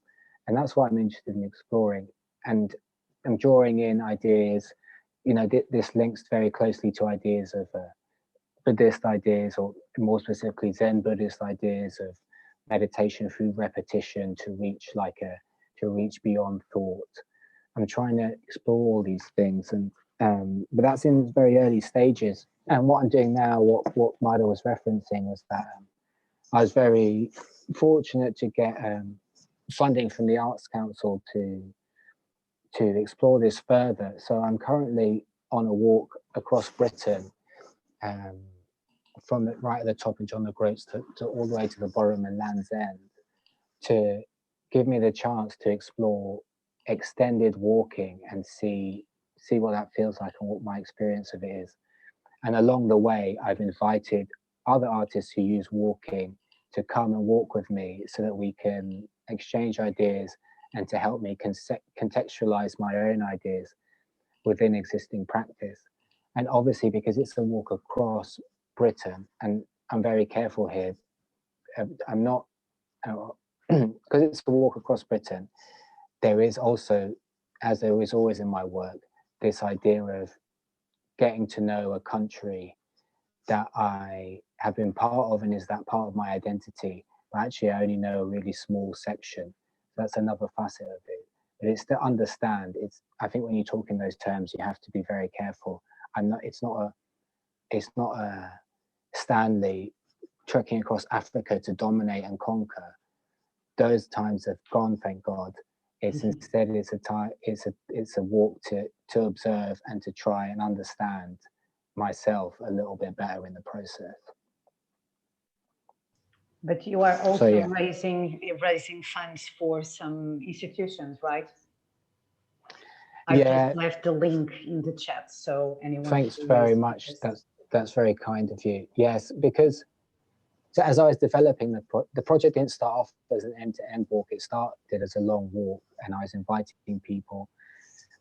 And that's what I'm interested in exploring. And I'm drawing in ideas, you know, this links very closely to ideas of Buddhist ideas, or more specifically Zen Buddhist ideas of meditation through repetition to reach beyond thought. I'm trying to explore all these things, and but that's in very early stages. And what I'm doing now, what Maida was referencing, was that I was very fortunate to get funding from the Arts Council to explore this further. So I'm currently on a walk across Britain, from right at the top of John the Groats to all the way to the bottom and Land's End, to give me the chance to explore extended walking and see what that feels like and what my experience of it is. And along the way, I've invited other artists who use walking to come and walk with me so that we can exchange ideas and to help me contextualize my own ideas within existing practice. And obviously, because it's a walk across Britain, and I'm very careful here, I'm not, because it's a walk across Britain, there is also, as there is always in my work, this idea of getting to know a country that I have been part of and is that part of my identity. But actually, I only know a really small section. That's another facet of it. but it's to understand. I think when you talk in those terms, you have to be very careful. It's not a Stanley trekking across Africa to dominate and conquer. Those times have gone, thank God. It's instead it's a walk to observe and to try and understand myself a little bit better in the process. But you are also raising funds for some institutions, right? I just left the link in the chat, so anyone. Thanks very much. That's very kind of you. Yes, because as I was developing the project, didn't start off as an end-to-end walk. It started as a long walk, and I was inviting people,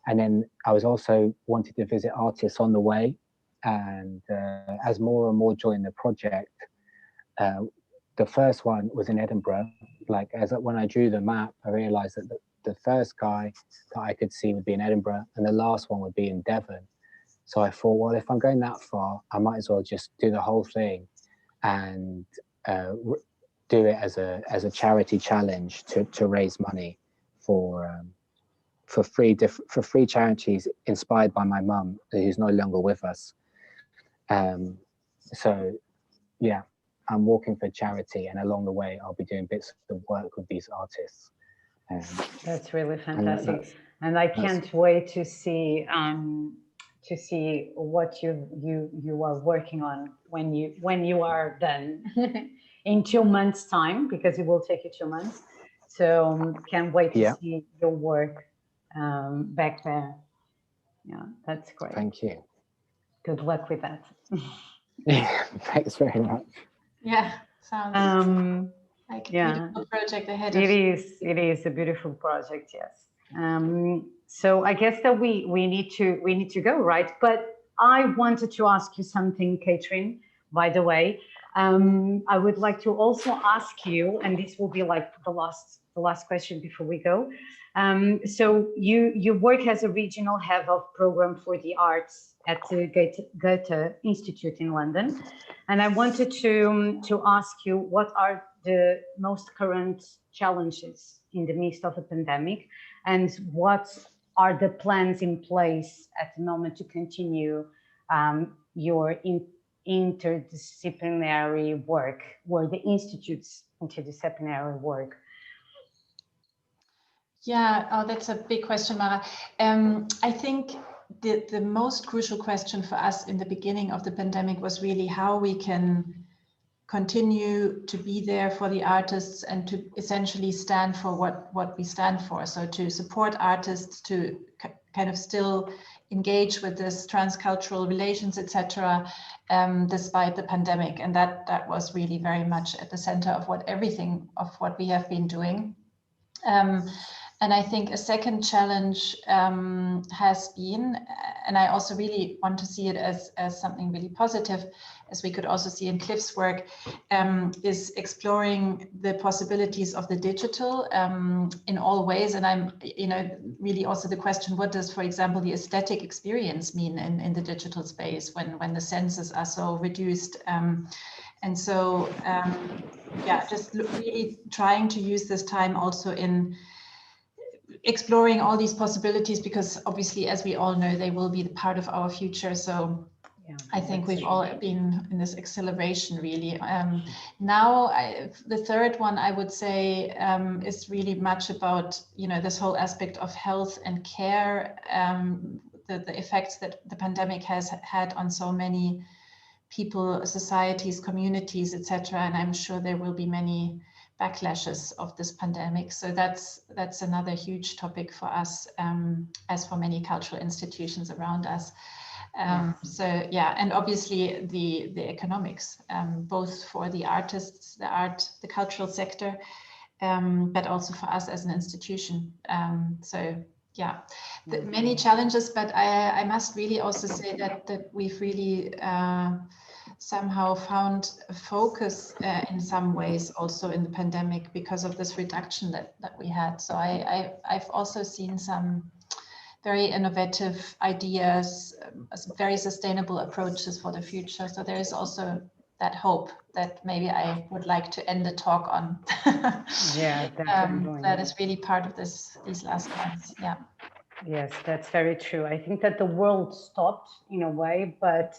and then I was also wanted to visit artists on the way. And as more and more joined the project, the first one was in Edinburgh. Like when I drew the map, I realized that the first guy that I could see would be in Edinburgh, and the last one would be in Devon. So I thought, well, if I'm going that far, I might as well just do the whole thing and do it as a charity challenge to raise money for free charities inspired by my mum, who's no longer with us. So yeah, I'm walking for charity, and along the way I'll be doing bits of work with these artists. That's really fantastic, and I can't wait to see what you are working on when you are done in 2 months' time, because it will take you 2 months. So can't wait to see your work back there. Yeah, that's great. Thank you. Good luck with that. Thanks very much. Yeah, sounds like a beautiful project ahead. It is a beautiful project, yes. So I guess that we need to go, right? But I wanted to ask you something, Katrin, by the way. I would like to also ask you, and this will be like the last question before we go. So you work as a regional head of program for the arts at the Goethe Institute in London, and I wanted to ask you, what are the most current challenges in the midst of a pandemic, and what are the plans in place at the moment to continue your interdisciplinary work, or the Institute's interdisciplinary work? Yeah, that's a big question, Mara. I think the most crucial question for us in the beginning of the pandemic was really how we can continue to be there for the artists and to essentially stand for what we stand for. So to support artists, to kind of still engage with this transcultural relations, etc., despite the pandemic. And that was really very much at the center of what we have been doing. And I think a second challenge has been, and I also really want to see it as something really positive, as we could also see in Cliff's work, is exploring the possibilities of the digital in all ways. And I'm, really also the question, what does, for example, the aesthetic experience mean in the digital space when the senses are so reduced? And so, just really trying to use this time also in exploring all these possibilities, because obviously, as we all know, they will be part of our future. So I think we've all been in this acceleration, really. Now, the third one, I would say, is really much about, this whole aspect of health and care, the effects that the pandemic has had on so many people, societies, communities, etc. And I'm sure there will be many backlashes of this pandemic. So that's another huge topic for us, as for many cultural institutions around us. So yeah, and obviously the economics, both for the artists, the cultural sector, but also for us as an institution. So yeah, many challenges, but I must really also say that we've really somehow found a focus in some ways also in the pandemic because of this reduction that we had. So I've also seen some very innovative ideas, very sustainable approaches for the future. So there is also that hope that maybe I would like to end the talk on. Yeah, definitely. That is really part of these last months. Yeah. Yes, that's very true. I think that the world stopped in a way, but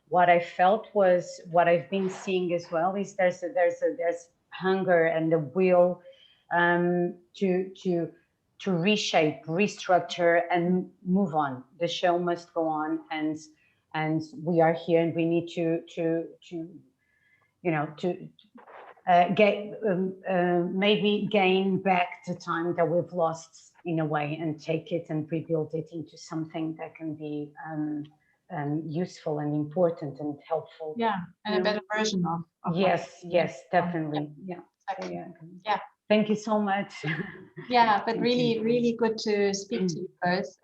what I felt was what I've been seeing as well is there's hunger and the will to reshape, restructure, and move on. The show must go on, and we are here, and we need to you know maybe gain back the time that we've lost in a way, and take it and rebuild it into something that can be useful and important and helpful. Yeah, and a better version of yes, definitely. Yeah. Exactly. Yeah. Yeah. Thank you so much. Yeah, but Thank really, you. really good to speak to you both.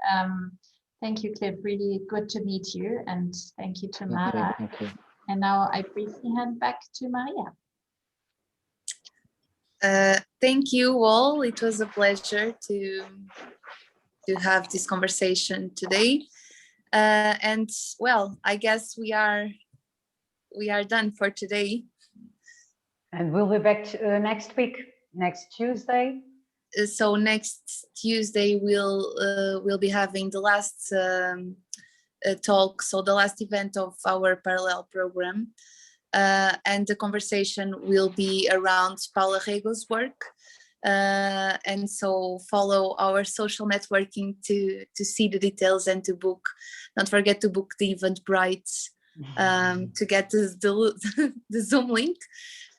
Thank you, Cliff. Really good to meet you, and thank you to Mara. Thank you. And now I briefly hand back to Maria. Thank you all. It was a pleasure to have this conversation today. And well, I guess we are done for today. And we'll be back next week, next Tuesday. So next Tuesday we'll be having the last talk, so the last event of our parallel program. And the conversation will be around Paula Rego's work. And so follow our social networking to see the details and to book. Don't forget to book the Eventbrite to get the Zoom link.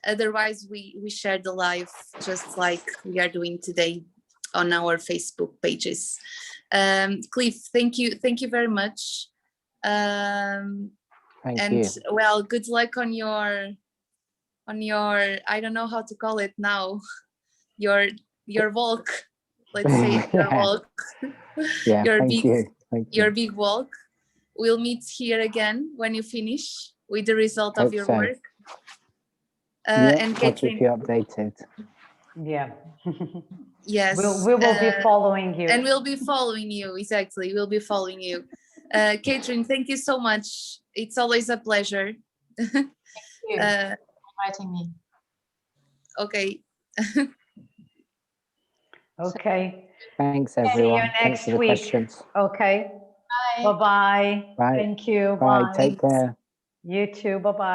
Otherwise, we share the live just like we are doing today on our Facebook pages. Cliff, thank you very much. Thank you. Well, good luck on your I don't know how to call it now, your walk, let's say your walk. Yeah, your thank big you. Thank you. your big walk. We'll meet here again when you finish with the result Hope of your so. work. Yeah, And I'll keep Katrin, you updated. Yeah. yes, we will be following you. and we'll be following you. Exactly, we'll be following you. Katrin, thank you so much. It's always a pleasure. Thank you for inviting me. Okay. Okay. Thanks, See everyone. you Thanks for next the week. questions. Okay. Bye. Bye-bye. Bye. Thank you. Bye. Bye. Take care. You too. Bye-bye.